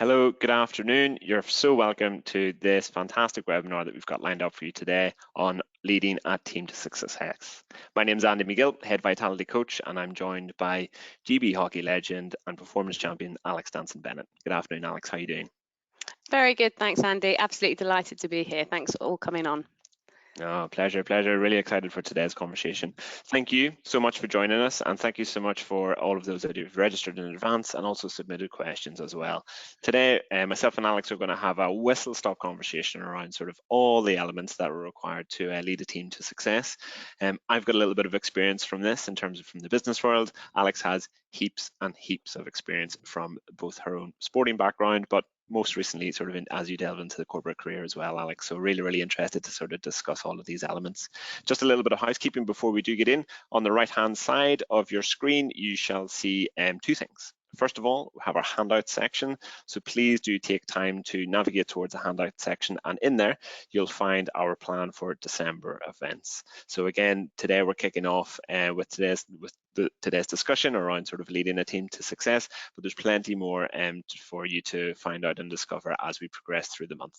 Hello, good afternoon. You're so welcome to this fantastic webinar that we've got lined up for you today on leading a team to success. My name is Andy Magill, Head Vitality Coach, and I'm joined by GB hockey legend and performance champion Alex Danson-Bennett. Good afternoon, Alex. How are you doing? Very good, thanks, Andy. Absolutely delighted to be here. Thanks for all coming on. Oh, pleasure. Really excited for today's conversation. Thank you so much for joining us, and thank you so much for all of those that have registered in advance and also submitted questions as well. Today, myself and Alex are going to have a whistle-stop conversation around sort of all the elements that are required to lead a team to success. I've got a little bit of experience from this in terms of from the business world. Alex has heaps and heaps of experience from both her own sporting background, but most recently sort of as you delve into the corporate career as well, Alex. So really interested to sort of discuss all of these elements. Just a little bit of housekeeping before we do get in. On the right hand side of your screen, you shall see two things. First of all, we have our handout section. So please do take time to navigate towards the handout section, and in there, you'll find our plan for December events. So again, today we're kicking off with today's discussion around sort of leading a team to success, but there's plenty more for you to find out and discover as we progress through the month.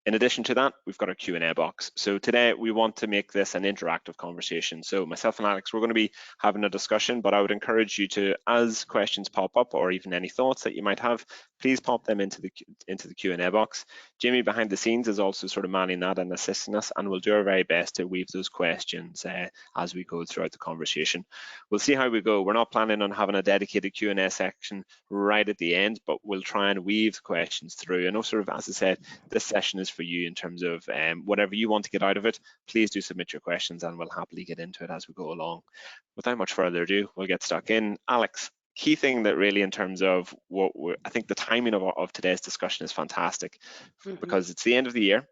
In addition to that, we've got our Q&A box. So today we want to make this an interactive conversation. So myself and Alex, we're going to be having a discussion, but I would encourage you to, as questions pop up or even any thoughts that you might have, please pop them into the Q&A box. Jamie behind the scenes is also sort of manning that and assisting us, and we'll do our very best to weave those questions as we go throughout the conversation. We'll see how we go. We're not planning on having a dedicated Q&A section right at the end, but we'll try and weave the questions through. And also, as I said, this session is for you in terms of whatever you want to get out of it. Please do submit your questions and we'll happily get into it as we go along. Without much further ado, we'll get stuck in. Alex, key thing that really in terms of I think the timing of today's discussion is fantastic because it's the end of the year.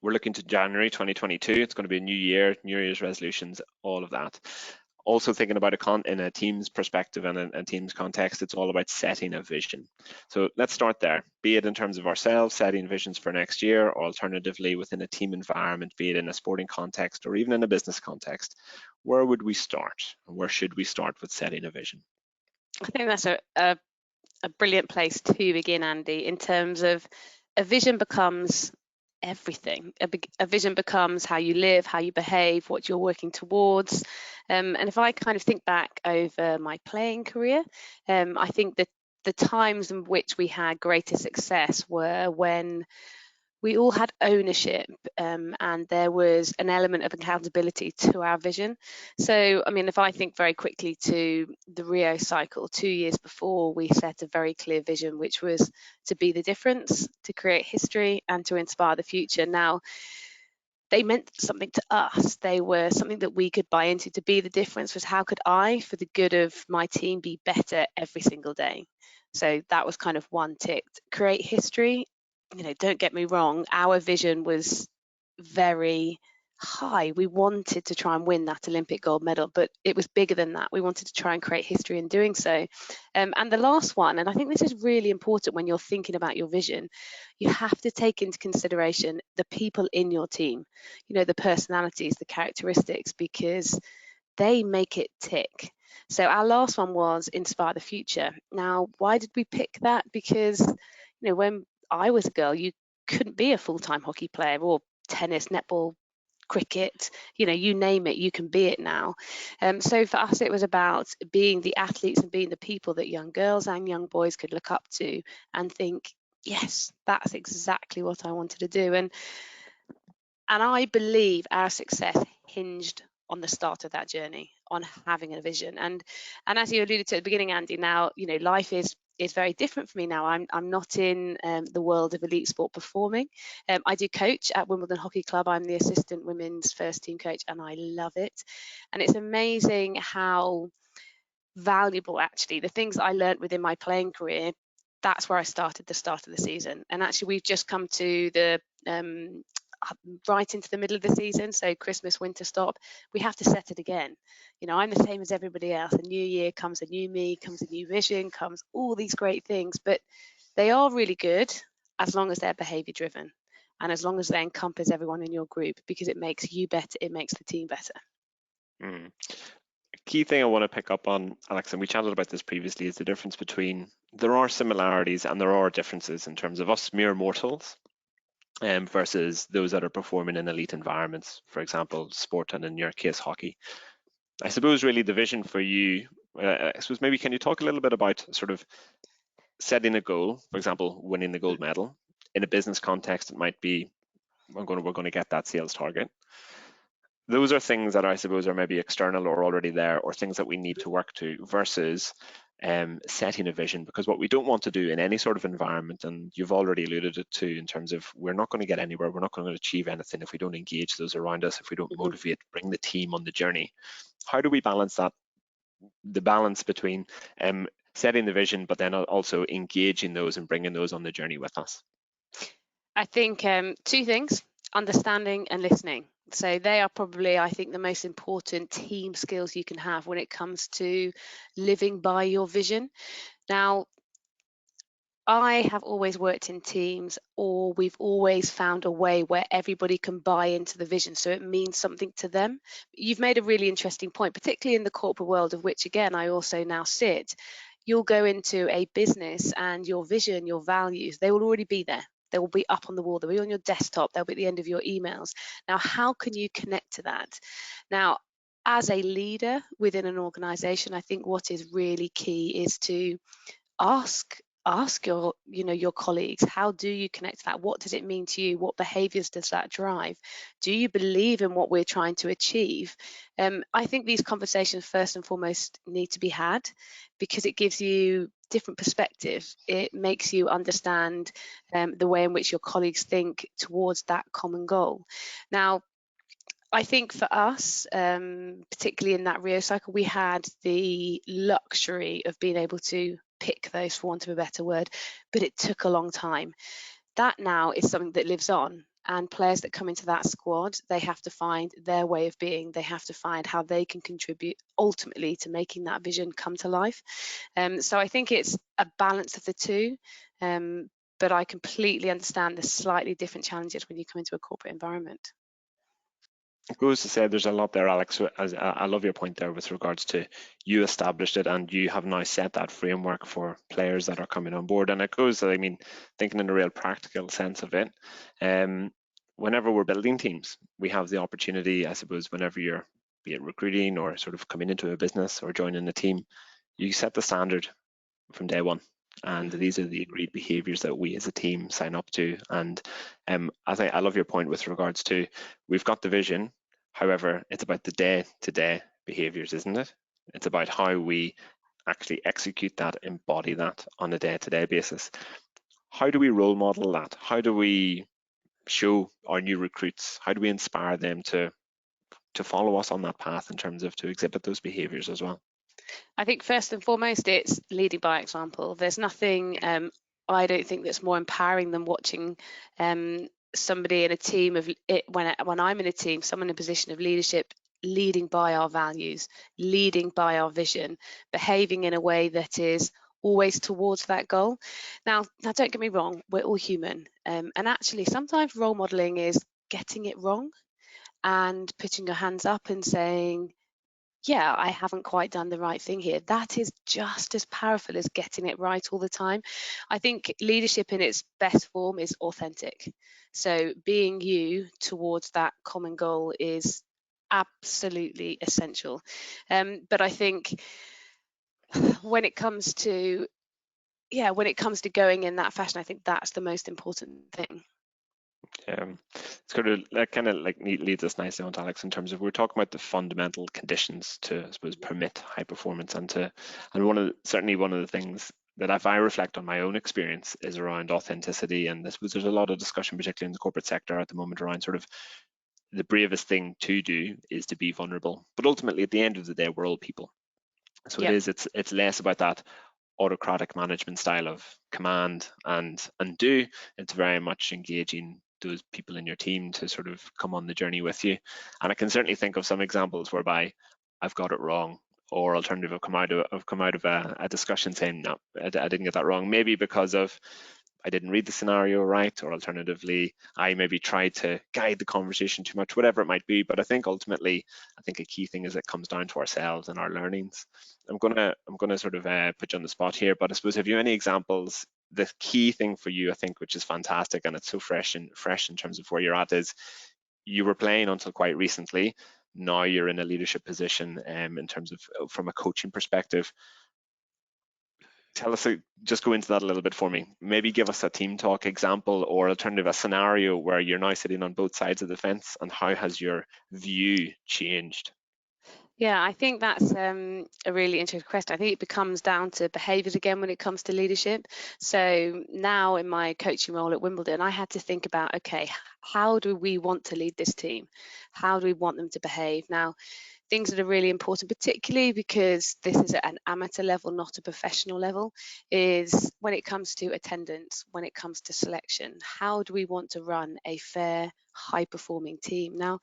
We're looking to January 2022. It's going to be a new year, New Year's resolutions, all of that. Also thinking about in a team's perspective and a team's context, it's all about setting a vision. So let's start there, be it in terms of ourselves, setting visions for next year, or alternatively within a team environment, be it in a sporting context or even in a business context. Where would we start? And where should we start with setting a vision? I think that's a brilliant place to begin, Andy, in terms of a vision becomes everything. A vision becomes how you live, how you behave, what you're working towards. And if I kind of think back over my playing career, I think that the times in which we had greater success were when we all had ownership and there was an element of accountability to our vision. So, I mean, if I think very quickly to the Rio cycle, 2 years before, we set a very clear vision, which was to be the difference, to create history and to inspire the future. Now, they meant something to us. They were something that we could buy into. To be the difference was how could I, for the good of my team, be better every single day? So that was kind of one tick. Create history. You know, don't get me wrong, our vision was very high. We wanted to try and win that Olympic gold medal, but it was bigger than that. We wanted to try and create history in doing so. And the last one, and I think this is really important when you're thinking about your vision, you have to take into consideration the people in your team, you know, the personalities, the characteristics, because they make it tick. So our last one was inspire the future. Now, why did we pick that? Because, you know, when I was a girl, you couldn't be a full-time hockey player or tennis, netball, cricket, you know, you name it, you can be it now. So for us, it was about being the athletes and being the people that young girls and young boys could look up to and think, yes, that's exactly what I wanted to do. And I believe our success hinged on the start of that journey, on having a vision. And as you alluded to at the beginning, Andy, now, you know, life is very different for me now. I'm not in the world of elite sport performing. I do coach at Wimbledon Hockey Club. I'm the assistant women's first team coach and I love it. And it's amazing how valuable actually the things I learned within my playing career, that's where I started the start of the season. And actually we've just come to the right into the middle of the season, so Christmas, winter stop, we have to set it again. You know, I'm the same as everybody else. A new year comes a new me, comes a new vision, comes all these great things, but they are really good as long as they're behavior driven and as long as they encompass everyone in your group, because it makes you better, it makes the team better. key thing I want to pick up on, Alex, and we chatted about this previously, is the difference between, there are similarities and there are differences in terms of us mere mortals versus those that are performing in elite environments, for example, sport, and in your case, hockey. I suppose really the vision for you, I suppose maybe can you talk a little bit about sort of setting a goal, for example, winning the gold medal. In a business context, it might be, we're going to get that sales target. Those are things that I suppose are maybe external or already there, or things that we need to work to, versus setting a vision. Because what we don't want to do in any sort of environment, and you've already alluded it to, in terms of we're not going to get anywhere, we're not going to achieve anything if we don't engage those around us, if we don't motivate, bring the team on the journey. How do we balance that? The balance between setting the vision, but then also engaging those and bringing those on the journey with us. I think two things: understanding and listening. So they are probably, I think, the most important team skills you can have when it comes to living by your vision. Now, I have always worked in teams, or we've always found a way where everybody can buy into the vision, so it means something to them. You've made a really interesting point, particularly in the corporate world, of which, again, I also now sit. You'll go into a business and your vision, your values, they will already be there. They will be up on the wall, they'll be on your desktop, they'll be at the end of your emails. Now, how can you connect to that? Now, as a leader within an organization, I think what is really key is to ask your colleagues, how do you connect to that? What does it mean to you? What behaviors does that drive? Do you believe in what we're trying to achieve? I think these conversations first and foremost need to be had, because it gives you different perspectives. It makes you understand the way in which your colleagues think towards that common goal. Now, I think for us, particularly in that Rio cycle, we had the luxury of being able to pick those, for want of a better word, but it took a long time. That now is something that lives on, and players that come into that squad, they have to find their way of being. They have to find how they can contribute ultimately to making that vision come to life. So I think it's a balance of the two, but I completely understand the slightly different challenges when you come into a corporate environment. It goes to say there's a lot there, Alex. I love your point there with regards to, you established it and you have now set that framework for players that are coming on board. And it goes, I mean, thinking in a real practical sense of it, whenever we're building teams, we have the opportunity, I suppose, whenever you're, be it recruiting or sort of coming into a business or joining a team, you set the standard from day one. And these are the agreed behaviors that we as a team sign up to. And I love your point with regards to, we've got the vision, however, it's about the day-to-day behaviors, isn't it? It's about how we actually execute that, embody that on a day-to-day basis. How do we role model that? How do we show our new recruits? How do we inspire them to follow us on that path in terms of to exhibit those behaviors as well? I think first and foremost, it's leading by example. There's nothing I don't think that's more empowering than watching somebody in a team of it, when I'm in a team, someone in a position of leadership, leading by our values, leading by our vision, behaving in a way that is always towards that goal. Now don't get me wrong, we're all human, and actually sometimes role modeling is getting it wrong and putting your hands up and saying, yeah, I haven't quite done the right thing here. That is just as powerful as getting it right all the time. I think leadership in its best form is authentic. So being you towards that common goal is absolutely essential. But I think when it comes to going in that fashion, I think that's the most important thing. It's kind of like leads us nicely on to Alex, in terms of, we're talking about the fundamental conditions to, I suppose, permit high performance, and certainly one of the things that, if I reflect on my own experience, is around authenticity. And I suppose there's a lot of discussion, particularly in the corporate sector at the moment, around sort of the bravest thing to do is to be vulnerable. But ultimately, at the end of the day, we're all people. So yep. It's less about that autocratic management style of command and do. It's very much engaging those people in your team to sort of come on the journey with you. And I can certainly think of some examples whereby I've got it wrong, or alternative, I've come out of a discussion saying, no, I didn't get that wrong. Maybe because of I didn't read the scenario right, or alternatively, I maybe tried to guide the conversation too much, whatever it might be. But I think ultimately, I think a key thing is it comes down to ourselves and our learnings. I'm gonna sort of put you on the spot here, but I suppose, have you any examples? The key thing for you, I think, which is fantastic, and it's so fresh in terms of where you're at, is you were playing until quite recently. Now you're in a leadership position in terms of from a coaching perspective. Tell us, just go into that a little bit for me. Maybe give us a team talk example, or alternative, a scenario where you're now sitting on both sides of the fence, and how has your view changed? Yeah, I think that's a really interesting question. I think it becomes down to behaviours again when it comes to leadership. So now in my coaching role at Wimbledon, I had to think about, okay, how do we want to lead this team? How do we want them to behave? Now, things that are really important, particularly because this is at an amateur level, not a professional level, is when it comes to attendance, when it comes to selection, how do we want to run a fair, high-performing team? Now,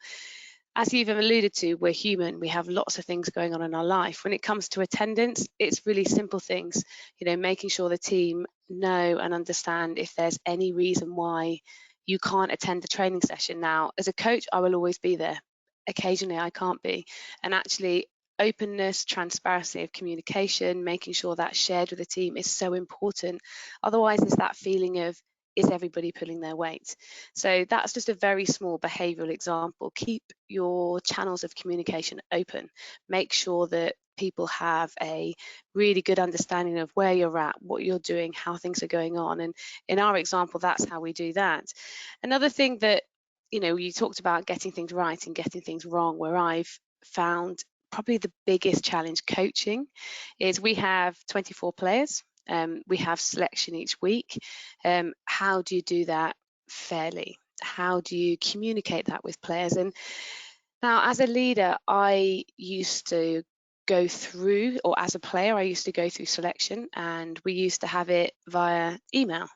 as you've alluded to, we're human. We have lots of things going on in our life. When it comes to attendance, it's really simple things, making sure the team know and understand if there's any reason why you can't attend the training session. Now, as a coach, I will always be there. Occasionally, I can't be. And actually, openness, transparency of communication, making sure that's shared with the team is so important. Otherwise, there's that feeling of, is everybody pulling their weight? So that's just a very small behavioural example. Keep your channels of communication open. Make sure that people have a really good understanding of where you're at, what you're doing, how things are going on. And in our example, that's how we do that. Another thing that, you talked about getting things right and getting things wrong, where I've found probably the biggest challenge coaching is we have 24 players. We have selection each week. How do you do that fairly? How do you communicate that with players? And now, as a leader, I used to go through, or as a player, I used to go through selection, and we used to have it via email.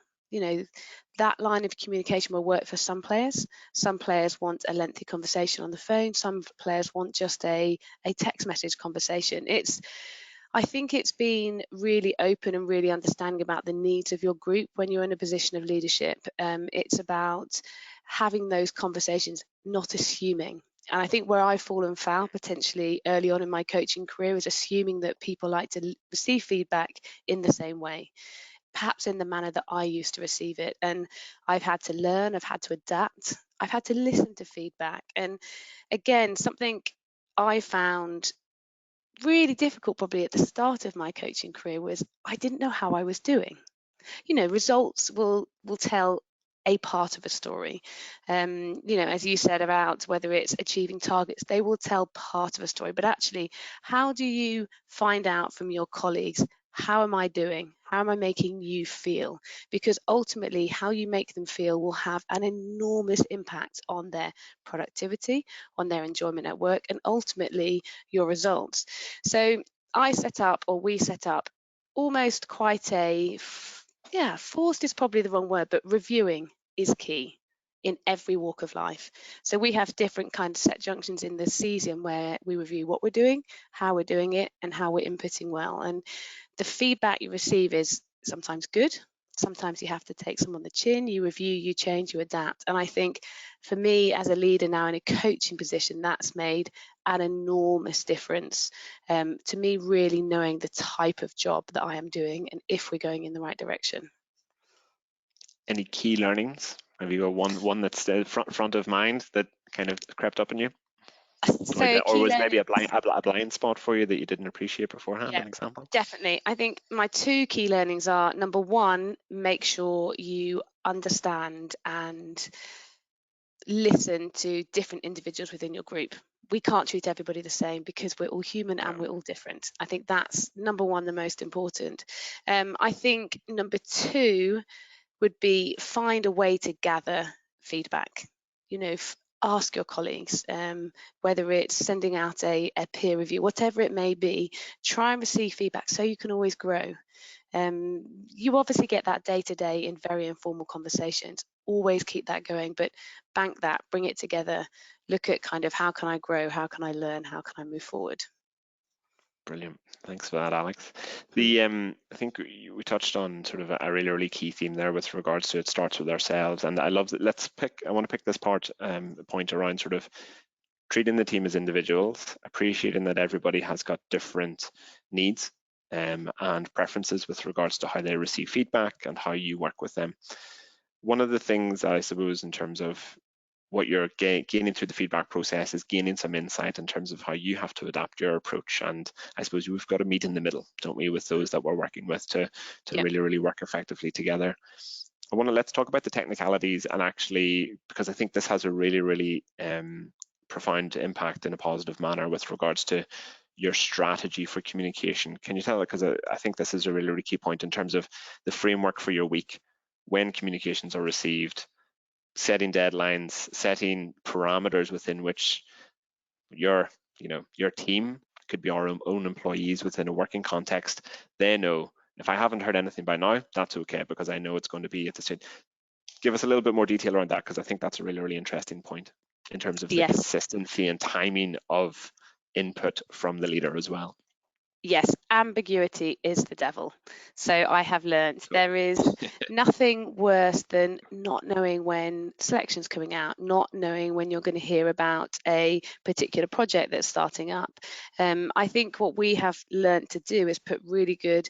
That line of communication will work for some players. Some players want a lengthy conversation on the phone. Some players want just a text message conversation. I think it's been really open and really understanding about the needs of your group when you're in a position of leadership. It's about having those conversations, not assuming. And I think where I've fallen foul potentially early on in my coaching career is assuming that people like to receive feedback in the same way, perhaps in the manner that I used to receive it. And I've had to learn, I've had to adapt, I've had to listen to feedback. And again, something I found really difficult probably at the start of my coaching career was I didn't know how I was doing. Results will tell a part of a story. As you said about whether it's achieving targets, they will tell part of a story. But actually, how do you find out from your colleagues, how am I doing? How am I making you feel? Because ultimately, how you make them feel will have an enormous impact on their productivity, on their enjoyment at work, and ultimately your results. So we set up almost quite forced is probably the wrong word, but reviewing is key in every walk of life. So we have different kinds of set junctions in the season where we review what we're doing, how we're doing it, and how we're inputting well. And the feedback you receive is sometimes good. Sometimes you have to take some on the chin, you review, you change, you adapt. And I think for me as a leader now in a coaching position, that's made an enormous difference to me, really knowing the type of job that I am doing and if we're going in the right direction. Any key learnings? Have you got one that's still front of mind that kind of crept up on you? So Or was maybe learning, a blind spot for you that you didn't appreciate beforehand, yeah, an example? definitely. I think my two key learnings are, number one, make sure you understand and listen to different individuals within your group. We can't treat everybody the same because we're all human and we're all different. I think that's number one, the most important. I think number two would be find a way to gather feedback. Ask your colleagues, whether it's sending out a peer review, whatever it may be, try and receive feedback so you can always grow. You obviously get that day to day in very informal conversations. Always keep that going, but bank that, bring it together, look at kind of how can I grow, how can I learn, how can I move forward. Brilliant. Thanks for that, Alex. I think we touched on sort of a really, really key theme there with regards to it starts with ourselves. And I love that. I want to pick this point around sort of treating the team as individuals, appreciating that everybody has got different needs and preferences with regards to how they receive feedback and how you work with them. One of the things I suppose in terms of what you're gaining through the feedback process is gaining some insight in terms of how you have to adapt your approach. And I suppose we've got to meet in the middle, don't we, with those that we're working with to really, really work effectively together. Let's talk about the technicalities, and actually, because I think this has a really, really profound impact in a positive manner with regards to your strategy for communication. Can you tell it? Because I think this is a really, really key point in terms of the framework for your week, when communications are received, setting deadlines, setting parameters within which your team, could be our own employees within a working context, they know if I haven't heard anything by now, that's okay, because I know it's going to be at the stage. Give us a little bit more detail around that, because I think that's a really, really interesting point in terms of the consistency and timing of input from the leader as well. Yes, ambiguity is the devil. So I have learned there is nothing worse than not knowing when selection's coming out, not knowing when you're going to hear about a particular project that's starting up. I think what we have learned to do is put really good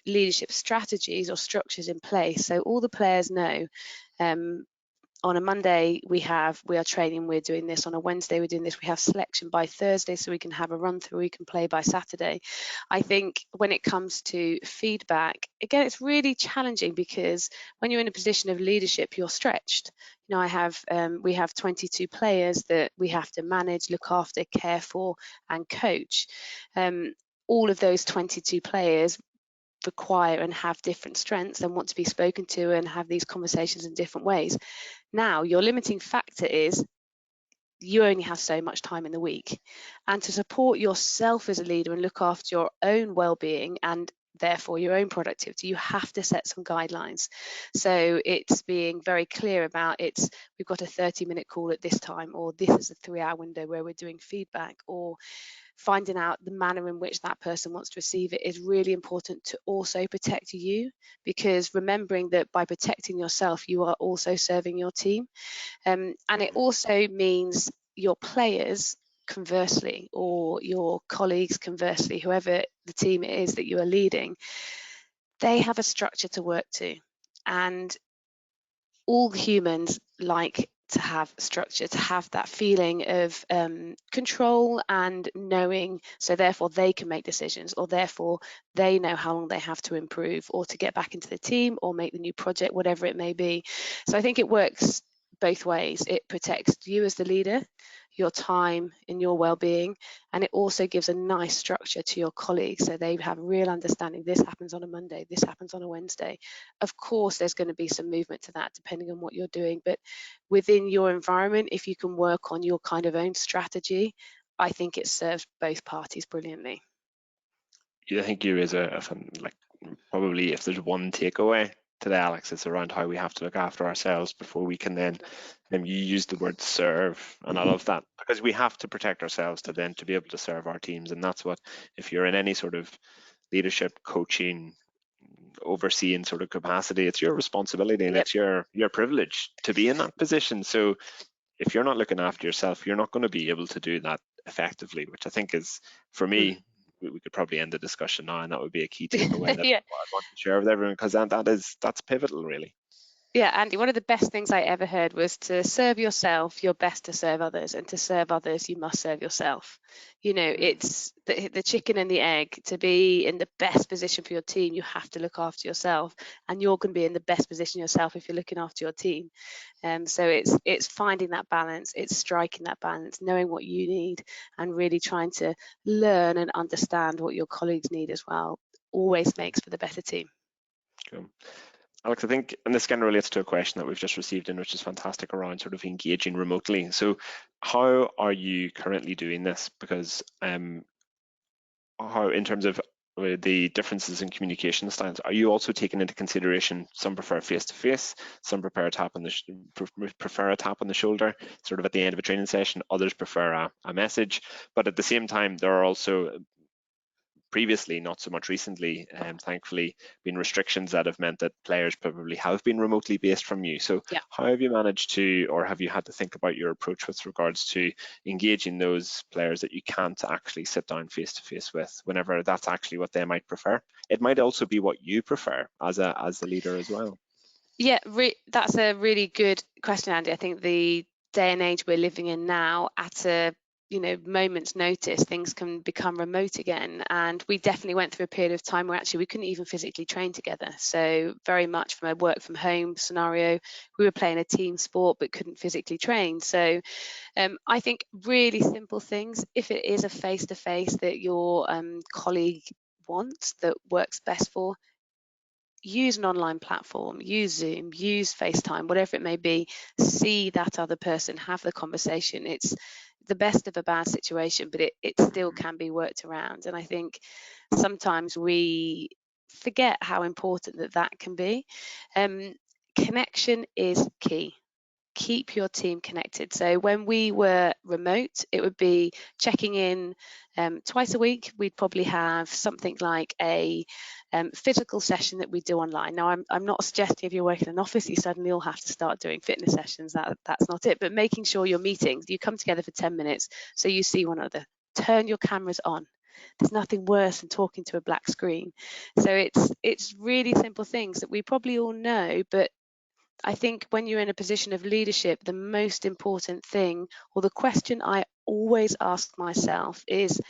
leadership strategies or structures in place, so all the players know. On a Monday we are training, we're doing this. On a Wednesday we're doing this. We have selection by Thursday, so we can have a run through, we can play by Saturday. I think when it comes to feedback, again, it's really challenging, because when you're in a position of leadership, you're stretched. You know, we have 22 players that we have to manage, look after, care for, and coach. All of those 22 players require and have different strengths and want to be spoken to and have these conversations in different ways. Now, your limiting factor is you only have so much time in the week. And to support yourself as a leader and look after your own well-being and therefore your own productivity, you have to set some guidelines. So it's being very clear about we've got a 30-minute call at this time, or this is a 3-hour window where we're doing feedback, or finding out the manner in which that person wants to receive it is really important to also protect you, because remembering that by protecting yourself, you are also serving your team. And it also means your players, conversely, or your colleagues, conversely, whoever the team is that you are leading, they have a structure to work to. And all humans like to have structure, to have that feeling of control and knowing, so therefore they can make decisions, or therefore they know how long they have to improve or to get back into the team or make the new project, whatever it may be. So I think it works both ways. It protects you as the leader, your time and your well-being, and it also gives a nice structure to your colleagues, so they have real understanding. This happens on a Monday, this happens on a Wednesday. Of course there's going to be some movement to that depending on what you're doing, but within your environment, if you can work on your kind of own strategy, I think it serves both parties brilliantly. I think you is probably, if there's one takeaway today, Alex, it's around how we have to look after ourselves before we can then, you used the word serve, and I love that, because we have to protect ourselves to be able to serve our teams. And that's what, if you're in any sort of leadership, coaching, overseeing sort of capacity, it's your responsibility, and it's your privilege to be in that position. So if you're not looking after yourself, you're not going to be able to do that effectively, which I think is, for me, we could probably end the discussion now, and that would be a key takeaway that I want to share with everyone, because that's pivotal, really. Yeah, Andy, one of the best things I ever heard was to serve yourself, you're best to serve others, and to serve others, you must serve yourself. You know, it's the chicken and the egg. To be in the best position for your team, you have to look after yourself, and you're going to be in the best position yourself if you're looking after your team. So it's finding that balance, it's striking that balance, knowing what you need, and really trying to learn and understand what your colleagues need as well. Always makes for the better team. Cool. Alex, I think, and this kind of relates to a question that we've just received in, which is fantastic, around sort of engaging remotely. So how are you currently doing this? Because how, in terms of the differences in communication styles, are you also taking into consideration some prefer face-to-face, some prefer a tap on the shoulder sort of at the end of a training session, others prefer a message, but at the same time there are also previously, not so much recently, thankfully, been restrictions that have meant that players probably have been remotely based from you. So Yeah. how have you managed to, or have you had to think about your approach with regards to engaging those players that you can't actually sit down face to face with, whenever that's actually what they might prefer? It might also be what you prefer as a leader as well. Yeah, that's a really good question, Andy. I think the day and age we're living in now, at a moment's notice, things can become remote again. And we definitely went through a period of time where actually we couldn't even physically train together. So very much from a work from home scenario, we were playing a team sport but couldn't physically train. So I think really simple things. If it is a face-to-face that your colleague wants, that works best for, use an online platform, use Zoom, use FaceTime, whatever it may be. See that other person, have the conversation. It's the best of a bad situation, but it still can be worked around. And I think sometimes we forget how important that can be. Connection is key. Keep your team connected. So when we were remote, it would be checking in twice a week. We'd probably have something like a physical session that we do online. Now, I'm not suggesting if you're working in an office, you suddenly all have to start doing fitness sessions. That's not it. But making sure your meetings, you come together for 10 minutes, so you see one another. Turn your cameras on. There's nothing worse than talking to a black screen. So it's really simple things that we probably all know, but I think when you're in a position of leadership, the most important thing, or the question I always ask myself is,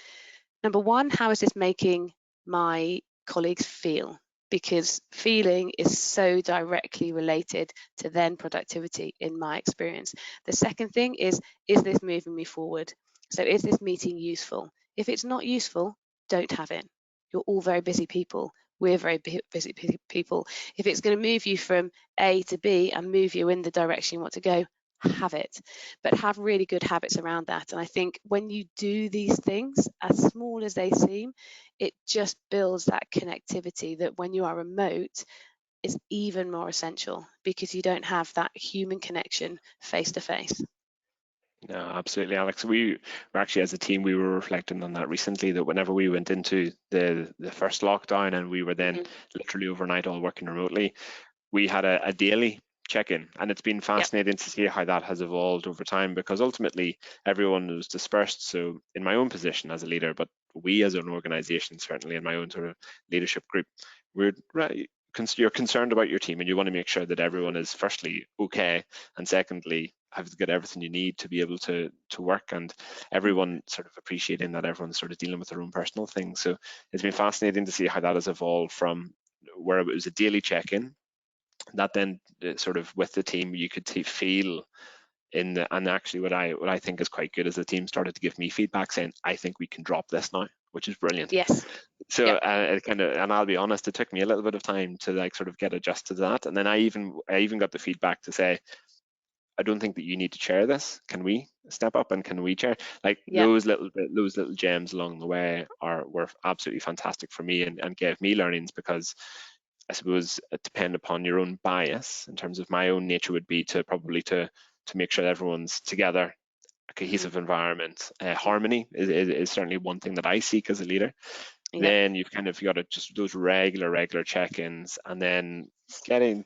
number one, how is this making my colleagues feel? Because feeling is so directly related to then productivity in my experience. The second thing is this moving me forward? So is this meeting useful? If it's not useful, don't have it. You're all very busy people. We're very busy people. If it's going to move you from A to B and move you in the direction you want to go, have it, but have really good habits around that. And I think when you do these things, as small as they seem, it just builds that connectivity that when you are remote is even more essential, because you don't have that human connection face to face. No, absolutely, Alex. We were actually, as a team, we were reflecting on that recently, that whenever we went into the first lockdown and we were then literally overnight all working remotely, we had a daily check-in, and it's been fascinating to see how that has evolved over time, because ultimately everyone was dispersed. So in my own position as a leader, but we as an organization, certainly in my own sort of leadership group, you're concerned about your team and you want to make sure that everyone is firstly okay, and secondly have got everything you need to be able to work, and everyone sort of appreciating that everyone's sort of dealing with their own personal things. So it's been fascinating to see how that has evolved from where it was a daily check-in, that then sort of with the team you could feel in the, and actually what I think is quite good is the team started to give me feedback saying, I think we can drop this now, which is brilliant. Yes. So it kind of, and I'll be honest, it took me a little bit of time to like sort of get adjusted to that. And then I even got the feedback to say, I don't think that you need to chair this. Can we step up and can we chair? Like those little gems along the way were absolutely fantastic for me, and gave me learnings, because I suppose it depends upon your own bias. In terms of my own nature would be to probably to make sure that everyone's together, a cohesive environment. Harmony is certainly one thing that I seek as a leader. Then you've kind of got to just those regular check-ins, and then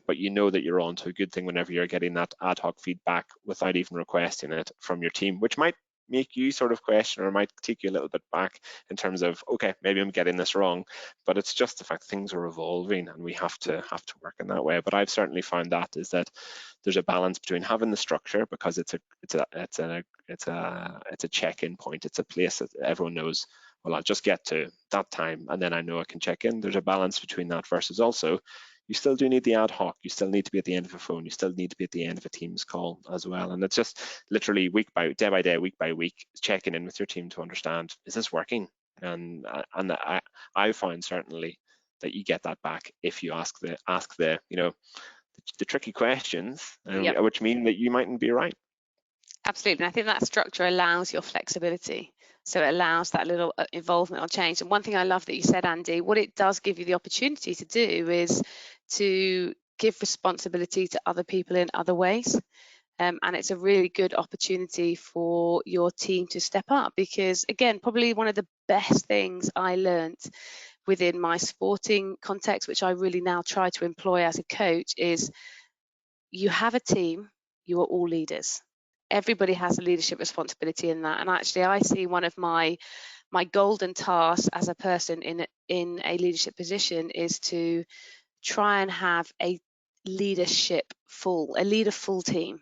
but you know that you're on to a good thing whenever you're getting that ad hoc feedback without even requesting it from your team, which might make you sort of question, or might take you a little bit back in terms of, okay, maybe I'm getting this wrong, but it's just the fact things are evolving and we have to work in that way. But I've certainly found that there's a balance between having the structure, because it's a check-in point, it's a place that everyone knows, well, I'll just get to that time and then I know I can check in. There's a balance between that, versus also you still do need the ad hoc. You still need to be at the end of a phone. You still need to be at the end of a Teams call as well. And it's just literally day by day, week by week, checking in with your team to understand, is this working? And I find certainly that you get that back if you ask the the tricky questions, which mean that you mightn't be right. Absolutely. And I think that structure allows your flexibility. So it allows that little involvement or change. And one thing I love that you said, Andy, what it does give you the opportunity to do is to give responsibility to other people in other ways. And it's a really good opportunity for your team to step up, because again, probably one of the best things I learnt within my sporting context, which I really now try to employ as a coach, is you have a team, you are all leaders. Everybody has a leadership responsibility in that. And actually, I see one of my golden tasks as a person in a leadership position is to try and have a leader full team.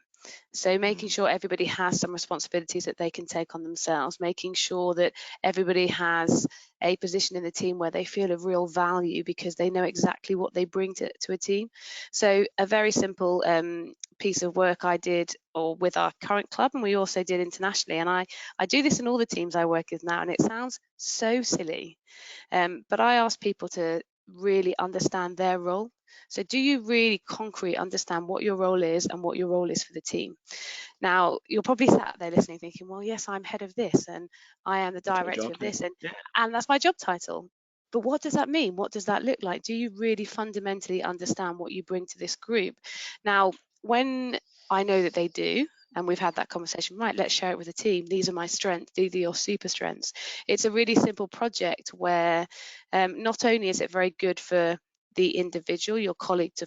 So making sure everybody has some responsibilities that they can take on themselves, making sure that everybody has a position in the team where they feel of real value because they know exactly what they bring to a team. So a very simple piece of work I did or with our current club, and we also did internationally, and I do this in all the teams I work with now, and it sounds so silly, but I ask people to really understand their role. So do you really concretely understand what your role is and what your role is for the team? Now, you're probably sat there listening thinking, well, yes, I'm head of this and I am the That's my director job of title. this, Yeah. and that's my job title. But what does that mean? What does that look like? Do you really fundamentally understand what you bring to this group? Now, when I know that they do, and we've had that conversation, right, let's share it with the team. These are my strengths, these are your super strengths. It's a really simple project where not only is it very good for the individual, your colleague, to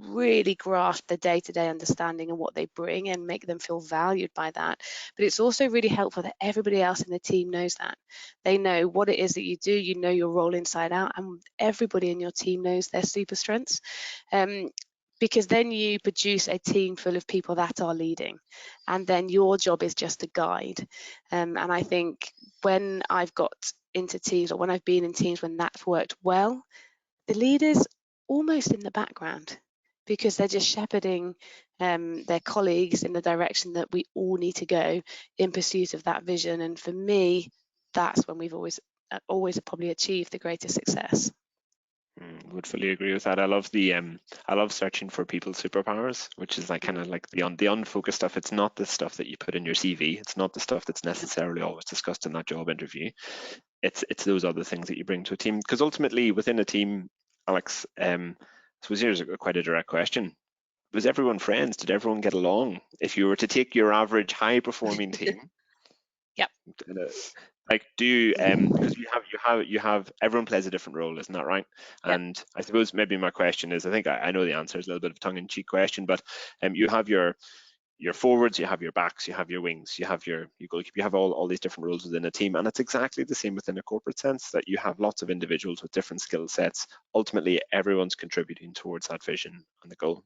really grasp the day-to-day understanding and what they bring and make them feel valued by that, but it's also really helpful that everybody else in the team knows that. They know what it is that you do, you know your role inside out, and everybody in your team knows their super strengths. Because then you produce a team full of people that are leading, and then your job is just to guide. And I think when I've got into teams, or when I've been in teams when that's worked well, the leaders almost in the background because they're just shepherding their colleagues in the direction that we all need to go in pursuit of that vision. And for me, that's when we've always probably achieved the greatest success. Would fully agree with that. I love the I love searching for people's superpowers, which is like kind of like the unfocused stuff. It's not the stuff that you put in your CV. It's not the stuff that's necessarily always discussed in that job interview. It's those other things that you bring to a team. Because ultimately, within a team, Alex, I suppose here's quite a direct question. Was everyone friends? Did everyone get along? If you were to take your average high performing team, Yep. like do you because you have everyone plays a different role, isn't that right? Yep. And I suppose maybe my question is, I think I know the answer is a little bit of a tongue-in-cheek question, but you have your forwards, you have your backs, you have your wings, you have your goalkeeper, you have all these different roles within a team, and it's exactly the same within a corporate sense, that you have lots of individuals with different skill sets. Ultimately, everyone's contributing towards that vision and the goal.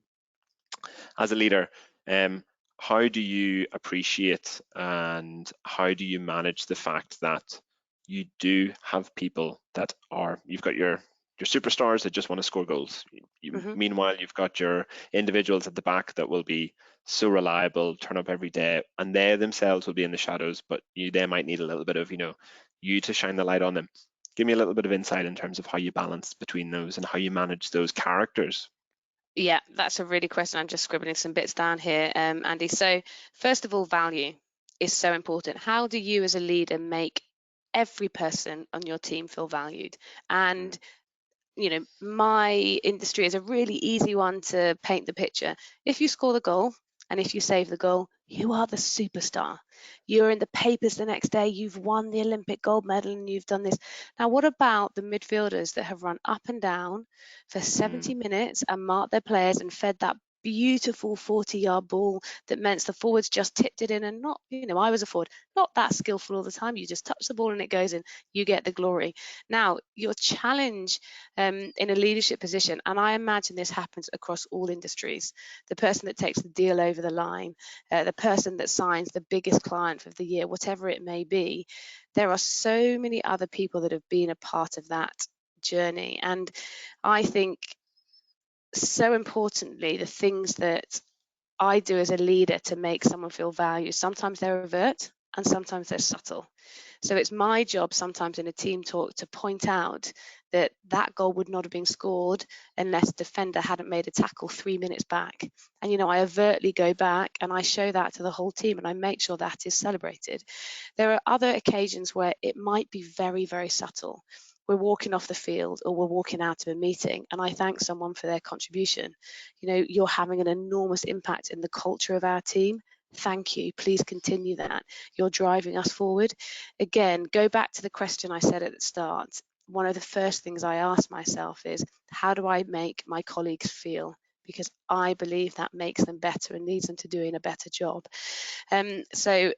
As a leader, how do you appreciate and how do you manage the fact that you do have people that are, you've got your superstars that just want to score goals. Meanwhile, you've got your individuals at the back that will be so reliable, turn up every day, and they themselves will be in the shadows, but they might need a little bit of, you to shine the light on them. Give me a little bit of insight in terms of how you balance between those and how you manage those characters. Yeah, that's a really question. I'm just scribbling some bits down here, Andy. So first of all, value is so important. How do you as a leader make every person on your team feel valued? And my industry is a really easy one to paint the picture. If you score the goal and if you save the goal, you are the superstar. You're in the papers the next day, you've won the Olympic gold medal and you've done this. Now, what about the midfielders that have run up and down for 70 minutes and marked their players and fed that beautiful 40-yard ball that meant the forwards just tipped it in, and not, I was a forward, not that skillful all the time. You just touch the ball and it goes in, you get the glory. Now, your challenge in a leadership position, and I imagine this happens across all industries, the person that takes the deal over the line, the person that signs the biggest client of the year, whatever it may be, there are so many other people that have been a part of that journey. And I think, so importantly, the things that I do as a leader to make someone feel valued, sometimes they're overt and sometimes they're subtle. So it's my job sometimes in a team talk to point out that that goal would not have been scored unless the defender hadn't made a tackle 3 minutes back. And, I overtly go back and I show that to the whole team and I make sure that is celebrated. There are other occasions where it might be very, very subtle. We're walking off the field or we're walking out of a meeting and I thank someone for their contribution. You're having an enormous impact in the culture of our team. Thank you. Please continue that. You're driving us forward. Again, go back to the question I said at the start. One of the first things I ask myself is, how do I make my colleagues feel? Because I believe that makes them better and leads them to doing a better job. So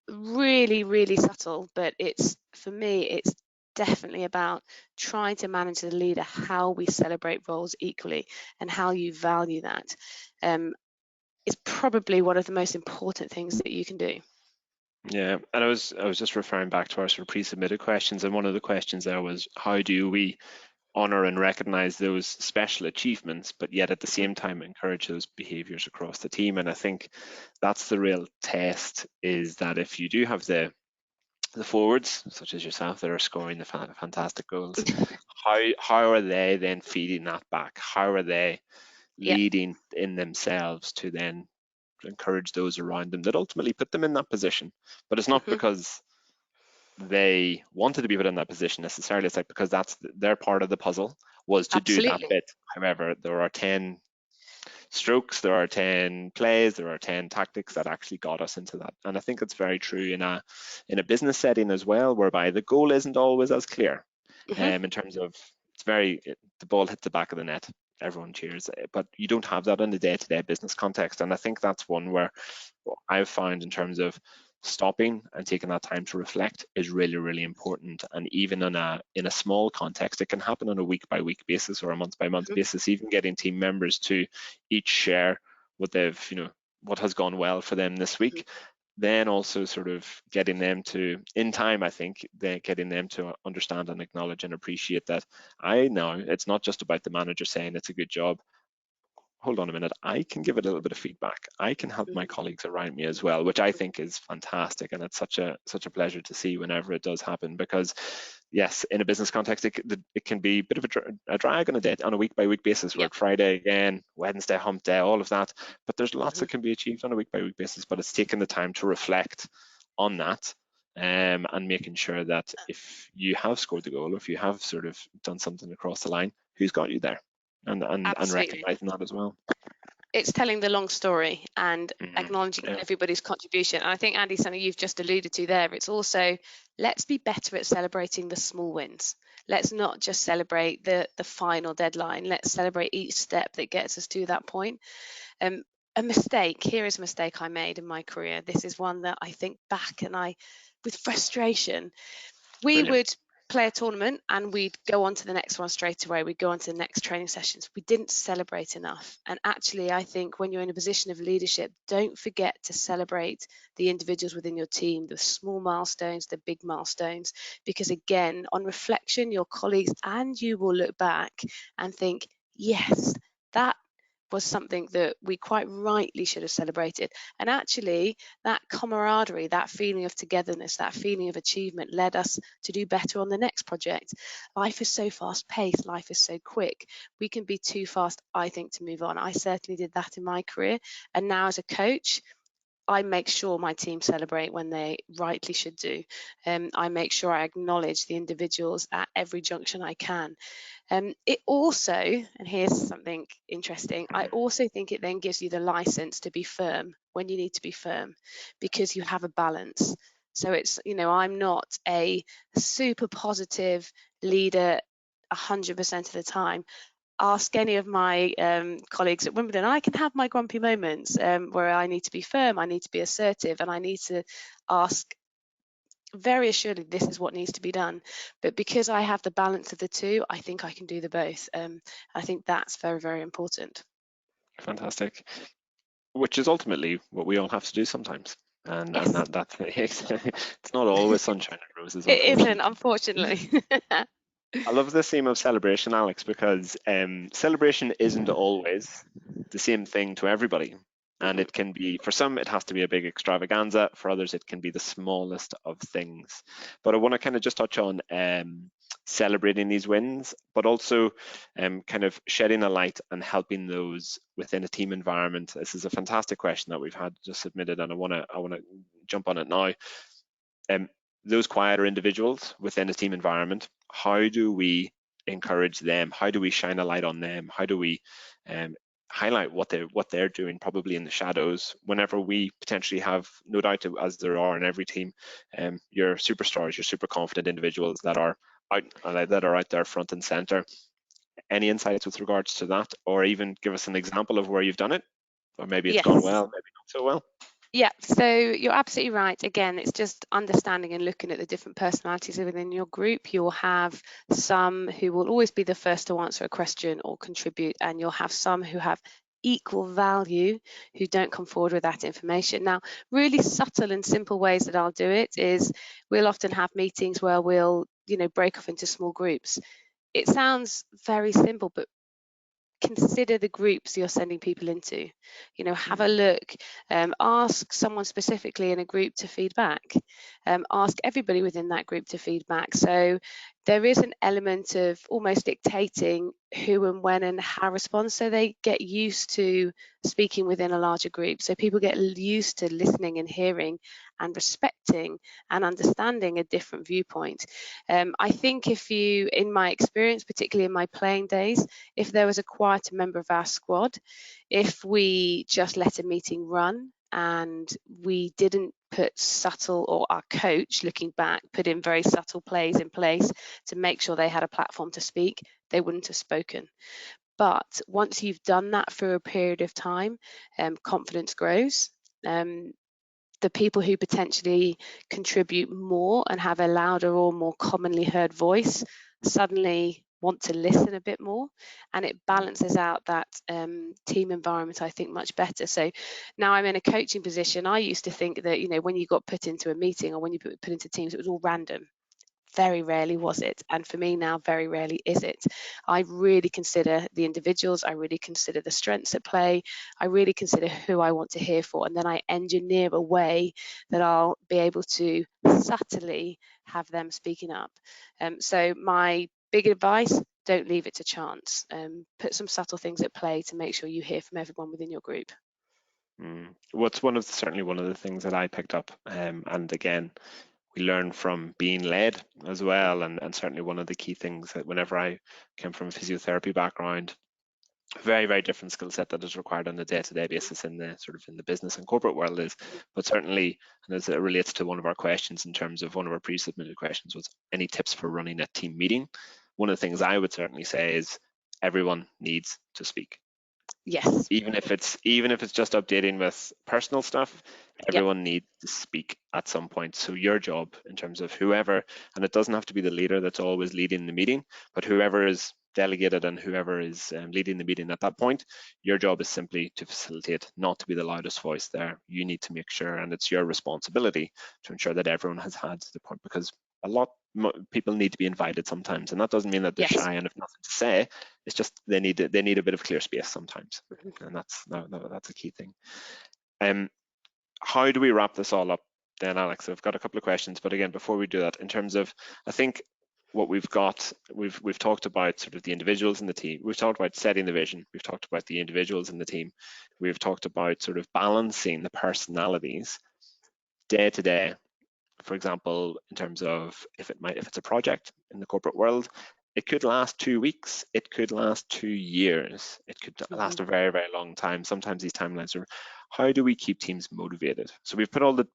really, really subtle, but for me, it's definitely about trying to manage the leader, how we celebrate roles equally and how you value that. Is probably one of the most important things that you can do. Yeah, and I was just referring back to our sort of pre-submitted questions, and one of the questions there was, how do we honor and recognize those special achievements, but yet at the same time encourage those behaviors across the team? And I think that's the real test, is that if you do have the forwards, such as yourself, that are scoring the fantastic goals, how are they then feeding that back? How are they Yeah. leading in themselves to then encourage those around them that ultimately put them in that position? But it's not because they wanted to be put in that position necessarily. It's like because that's their part of the puzzle, was to do that Absolutely. bit. However, there are 10 strokes, there are 10 plays, there are 10 tactics that actually got us into that. And I think it's very true in a business setting as well, whereby the goal isn't always as clear. In terms of, the ball hit the back of the net, everyone cheers, but you don't have that in the day-to-day business context. And I think that's one where I've found, in terms of stopping and taking that time to reflect, is really, really important. And even in a small context, it can happen on a week by week basis or a month by month basis. Even getting team members to each share what what has gone well for them this week, then also sort of getting them to, in time, I think, getting them to understand and acknowledge and appreciate that I know it's not just about the manager saying it's a good job. Hold on a minute, I can give it a little bit of feedback. I can help my colleagues around me as well, which I think is fantastic. And it's such a pleasure to see whenever it does happen, because yes, in a business context, it can be a bit of a drag on a week by week basis, where Friday again, Wednesday, hump day, all of that. But there's lots that can be achieved on a week by week basis, but it's taking the time to reflect on that. And making sure that if you have scored the goal, or if you have sort of done something across the line, who's got you there? And recognizing that as well. It's telling the long story and acknowledging everybody's contribution. And I think, Andy, something you've just alluded to there, it's also, let's be better at celebrating the small wins. Let's not just celebrate the final deadline. Let's celebrate each step that gets us to that point. A mistake, here is a mistake I made in my career. This is one that I think back and with frustration, we would play a tournament and we'd go on to the next one straight away. We'd go on to the next training sessions. We didn't celebrate enough. And actually, I think when you're in a position of leadership, don't forget to celebrate the individuals within your team, the small milestones, the big milestones, because again, on reflection, your colleagues and you will look back and think, yes, that was something that we quite rightly should have celebrated. And actually, that camaraderie, that feeling of togetherness, that feeling of achievement led us to do better on the next project. Life is so fast paced, life is so quick. We can be too fast, I think, to move on. I certainly did that in my career. And now as a coach, I make sure my team celebrate when they rightly should do. I make sure I acknowledge the individuals at every junction I can. It also, and here's something interesting, I also think it then gives you the license to be firm when you need to be firm, because you have a balance. So it's, I'm not a super positive leader 100% of the time. Ask any of my colleagues at Wimbledon, I can have my grumpy moments where I need to be firm, I need to be assertive, and I need to ask very assuredly, this is what needs to be done. But because I have the balance of the two, I think I can do the both. I think that's very, very important. Fantastic. Which is ultimately what we all have to do sometimes. And Yes. that's it's not always sunshine and roses. It isn't, unfortunately. I love the theme of celebration, Alex, because celebration isn't always the same thing to everybody. And it can be, for some, it has to be a big extravaganza. For others, it can be the smallest of things. But I want to kind of just touch on celebrating these wins, but also kind of shedding a light and helping those within a team environment. This is a fantastic question that we've had just submitted, and I want to jump on it now. Those quieter individuals within a team environment, how do we encourage them? How do we shine a light on them? How do we highlight what they're doing, probably in the shadows, whenever we potentially have, no doubt, as there are in every team, your superstars, your super confident individuals that are out there front and center. Any insights with regards to that, or even give us an example of where you've done it, or maybe it's gone well, maybe not so well? Yeah, so you're absolutely right. Again, it's just understanding and looking at the different personalities within your group. You'll have some who will always be the first to answer a question or contribute, and you'll have some who have equal value who don't come forward with that information. Now, really subtle and simple ways that I'll do it is we'll often have meetings where we'll, break off into small groups. It sounds very simple, but consider the groups you're sending people into. Have a look, ask someone specifically in a group to feedback, ask everybody within that group to feedback. So there is an element of almost dictating who and when and how respond, so they get used to speaking within a larger group. So people get used to listening and hearing and respecting and understanding a different viewpoint. I think in my experience, particularly in my playing days, if there was a quieter member of our squad, if we just let a meeting run and we didn't put subtle, or our coach, looking back, put in very subtle plays in place to make sure they had a platform to speak, they wouldn't have spoken. But once you've done that for a period of time, confidence grows. The people who potentially contribute more and have a louder or more commonly heard voice suddenly want to listen a bit more, and it balances out that team environment, I think, much better. So now I'm in a coaching position. I used to think that, when you got put into a meeting or when you put into teams, it was all random. Very rarely was it, and for me now, very rarely is it. I really consider the individuals, I really consider the strengths at play, I really consider who I want to hear for, and then I engineer a way that I'll be able to subtly have them speaking up. So my big advice, don't leave it to chance. Put some subtle things at play to make sure you hear from everyone within your group. What's certainly one of the things that I picked up, and again, we learn from being led as well, and certainly one of the key things that whenever I came from a physiotherapy background, very, very different skill set that is required on a day-to-day basis in the business and corporate world is, but certainly, and as it relates to one of our questions in terms of one of our pre-submitted questions, was any tips for running a team meeting? One of the things I would certainly say is everyone needs to speak. Yes. Even if it's just updating with personal stuff, everyone needs to speak at some point. So your job, in terms of whoever, and it doesn't have to be the leader that's always leading the meeting, but whoever is delegated and whoever is leading the meeting at that point, your job is simply to facilitate, not to be the loudest voice there. You need to make sure, and it's your responsibility to ensure that everyone has had the point, because people need to be invited sometimes, and that doesn't mean that they're shy and have nothing to say. It's just they need a bit of clear space sometimes, and that's a key thing. How do we wrap this all up then, Alex? I've got a couple of questions, but again, before we do that, in terms of, I think what we've talked about sort of the individuals in the team. We've talked about setting the vision. We've talked about the individuals in the team. We've talked about sort of balancing the personalities day to day. For example, in terms of if it's a project in the corporate world, it could last 2 weeks, it could last 2 years, it could last a very, very long time. Sometimes these timelines are, how do we keep teams motivated? So we've put all the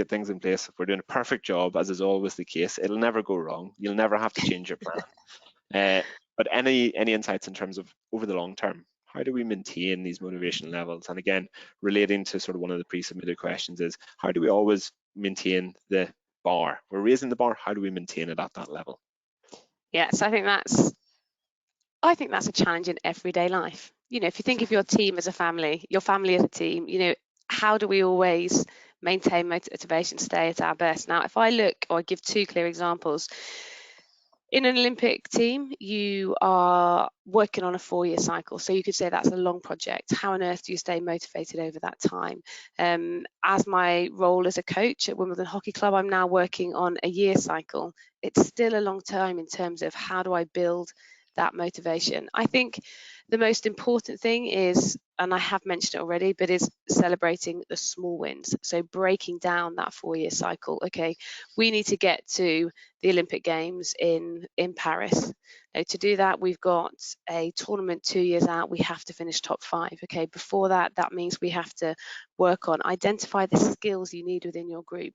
things in place. If we're doing a perfect job, as is always the case, it'll never go wrong. You'll never have to change your plan. But any insights in terms of over the long term, how do we maintain these motivation levels? And again, relating to sort of one of the pre-submitted questions is, how do we always maintain the bar? We're raising the bar, how do we maintain it at that level? Yes, I think that's a challenge in everyday life. If you think of your team as a family, your family as a team, how do we always maintain motivation, stay at our best? Now, if I look, or I give 2 clear examples, in an Olympic team, you are working on a 4-year cycle. So you could say that's a long project. How on earth do you stay motivated over that time? As my role as a coach at Wimbledon Hockey Club, I'm now working on a year cycle. It's still a long time in terms of how do I build that motivation. I think the most important thing is, and I have mentioned it already, but is celebrating the small wins. So breaking down that 4-year cycle. Okay, we need to get to the Olympic Games in Paris. Now, to do that, we've got a tournament 2 years out. We have to finish top 5. Okay, before that, that means we have to work on identify the skills you need within your group.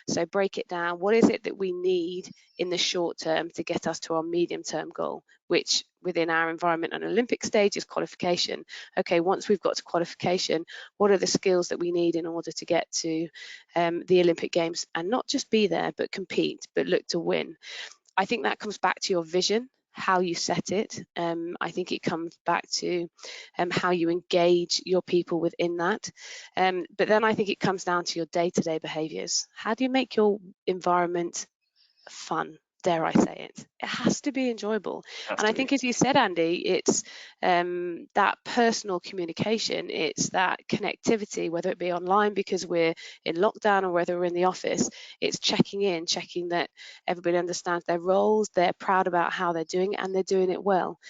So break it down. What is it that we need in the short term to get us to our medium term goal, which within our environment and Olympic stage is qualification. Okay, once we've got to qualification, what are the skills that we need in order to get to the Olympic Games and not just be there, but compete, but look to win? I think that comes back to your vision, how you set it. I think it comes back to how you engage your people within that. But then I think it comes down to your day-to-day behaviours. How do you make your environment fun? Dare I say it? It has to be enjoyable. And I think, as you said, Andy, it's that personal communication, it's that connectivity, whether it be online because we're in lockdown or whether we're in the office. It's checking in, checking that everybody understands their roles, they're proud about how they're doing it, and they're doing it well.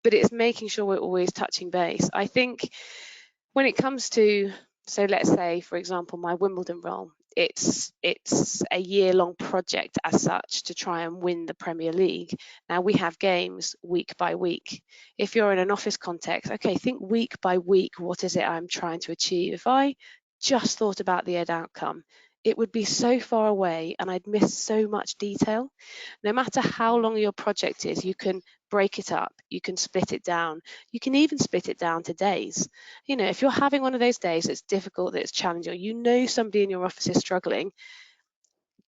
But it's making sure we're always touching base. I think when it comes to, so let's say, for example, my Wimbledon role, it's a year-long project as such to try and win the Premier League. Now we have games week by week. If you're in an office context, okay, think week by week, what is it I'm trying to achieve? If I just thought about the end outcome, it would be so far away and I'd miss so much detail. No matter how long your project is, you can break it up, you can split it down, you can even split it down to days. You know, if you're having one of those days that's difficult, that's challenging, you know somebody in your office is struggling,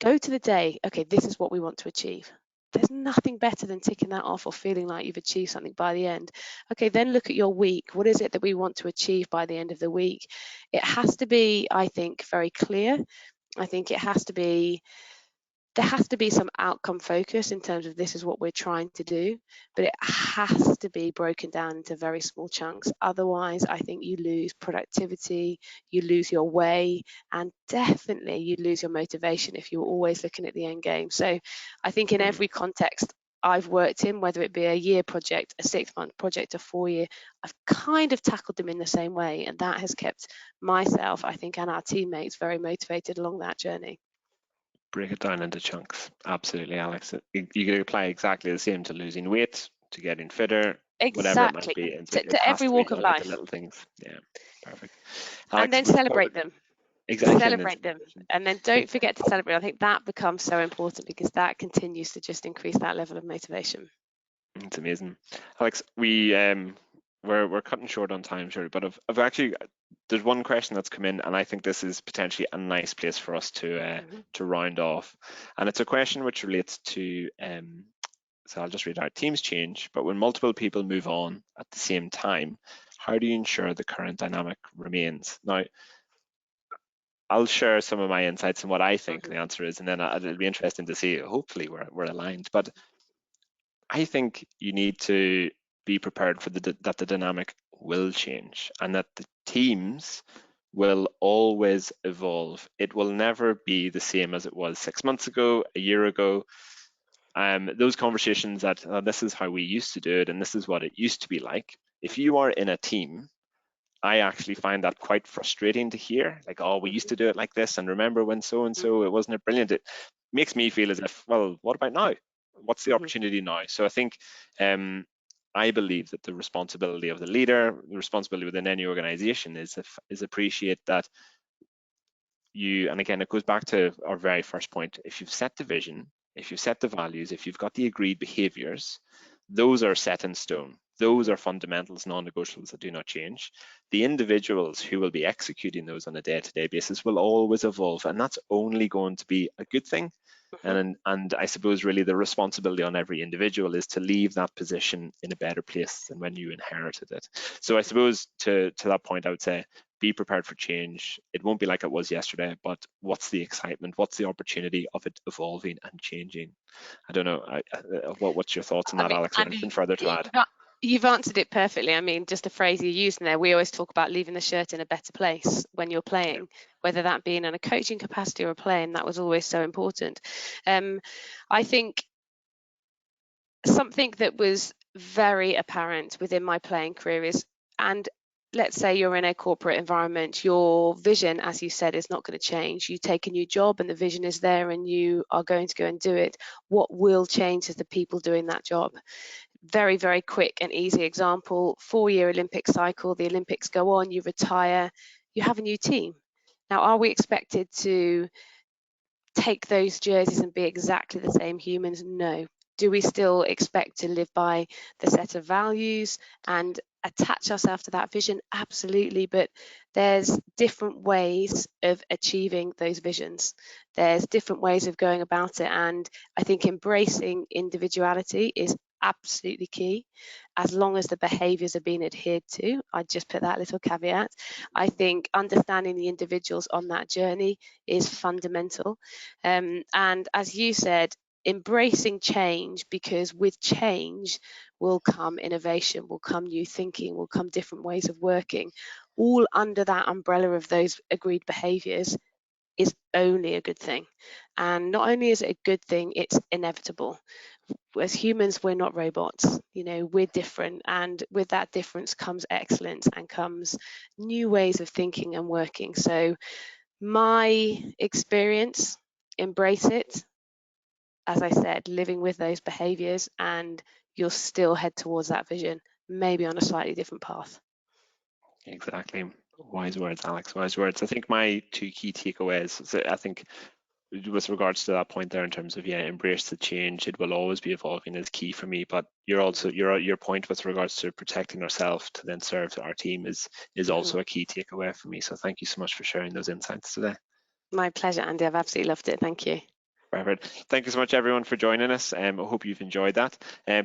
go to the day, okay, this is what we want to achieve. There's nothing better than ticking that off or feeling like you've achieved something by the end. Okay, then look at your week. What is it that we want to achieve by the end of the week? It has to be, I think, very clear. I think it has to be, there has to be some outcome focus in terms of this is what we're trying to do, but it has to be broken down into very small chunks. Otherwise, I think you lose productivity, you lose your way, and definitely you lose your motivation if you're always looking at the end game. So I think in every context I've worked in, whether it be a year project, a 6-month project, a 4-year, I've kind of tackled them in the same way, and that has kept myself, I think, and our teammates very motivated along that journey. Break it down into chunks. Absolutely, Alex. You can apply exactly the same to losing weight, to getting fitter, whatever it might be. To every walk of life. Little things. Yeah, perfect. Alex, and then celebrate them. Exactly. Celebrate them. And then don't forget to celebrate. I think that becomes so important because that continues to just increase that level of motivation. It's amazing. Alex, we're cutting short on time, sure, but I've actually, there's one question that's come in, and I think this is potentially a nice place for us to round off. And it's a question which relates to, so I'll just read out, teams change, but when multiple people move on at the same time, how do you ensure the current dynamic remains? Now, I'll share some of my insights and what I think the answer is, and then it'll be interesting to see, hopefully we're aligned. But I think you need to be prepared for that the dynamic will change and that the teams will always evolve. It will never be the same as it was 6 months ago, a year ago. Those conversations that this is how we used to do it and this is what it used to be like. If you are in a team, I actually find that quite frustrating to hear. Like, oh, we used to do it like this, and remember when so and so, it wasn't brilliant. It makes me feel as if, well, what about now? What's the opportunity now? So I think I believe that the responsibility of the leader, the responsibility within any organization is appreciate that you, and again, it goes back to our very first point. If you've set the vision, if you've set the values, if you've got the agreed behaviors, those are set in stone. Those are fundamentals, non-negotiables that do not change. The individuals who will be executing those on a day-to-day basis will always evolve, and that's only going to be a good thing. And I suppose really the responsibility on every individual is to leave that position in a better place than when you inherited it. So I suppose to that point, I would say, be prepared for change. It won't be like it was yesterday, but what's the excitement? What's the opportunity of it evolving and changing? I don't know. What's your thoughts on that, Alex? Anything further to add? You've answered it perfectly. I mean, just a phrase you used in there, we always talk about leaving the shirt in a better place when you're playing, whether that be in a coaching capacity or playing. That was always so important. I think something that was very apparent within my playing career is, and let's say you're in a corporate environment, your vision, as you said, is not going to change. You take a new job and the vision is there and you are going to go and do it. What will change is the people doing that job. Very, very quick and easy example, 4-year Olympic cycle, the Olympics go on, you retire, you have a new team. Now, are we expected to take those jerseys and be exactly the same humans? No. Do we still expect to live by the set of values and attach ourselves to that vision? Absolutely, but there's different ways of achieving those visions. There's different ways of going about it, and I think embracing individuality is absolutely key, as long as the behaviours are being adhered to. I'd just put that little caveat. I think understanding the individuals on that journey is fundamental. And as you said, embracing change, because with change will come innovation, will come new thinking, will come different ways of working, all under that umbrella of those agreed behaviours, is only a good thing. And not only is it a good thing, it's inevitable. As humans, we're not robots, we're different, and with that difference comes excellence and comes new ways of thinking and working. So my experience, embrace it, as I said, living with those behaviors, and you'll still head towards that vision, maybe on a slightly different path. Exactly. Wise words, Alex. Wise words. I think my 2 key takeaways, so I think with regards to that point there in terms of, embrace the change, it will always be evolving, is key for me. But you're also your point with regards to protecting ourselves to then serve our team is also a key takeaway for me. So thank you so much for sharing those insights today. My pleasure, Andy. I've absolutely loved it. Thank you. Perfect. Thank you so much, everyone, for joining us. I hope you've enjoyed that.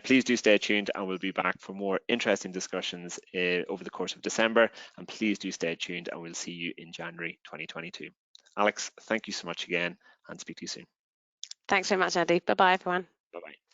Please do stay tuned, and we'll be back for more interesting discussions over the course of December. And please do stay tuned, and we'll see you in January 2022. Alex, thank you so much again, and speak to you soon. Thanks very much, Andy. Bye-bye, everyone. Bye-bye.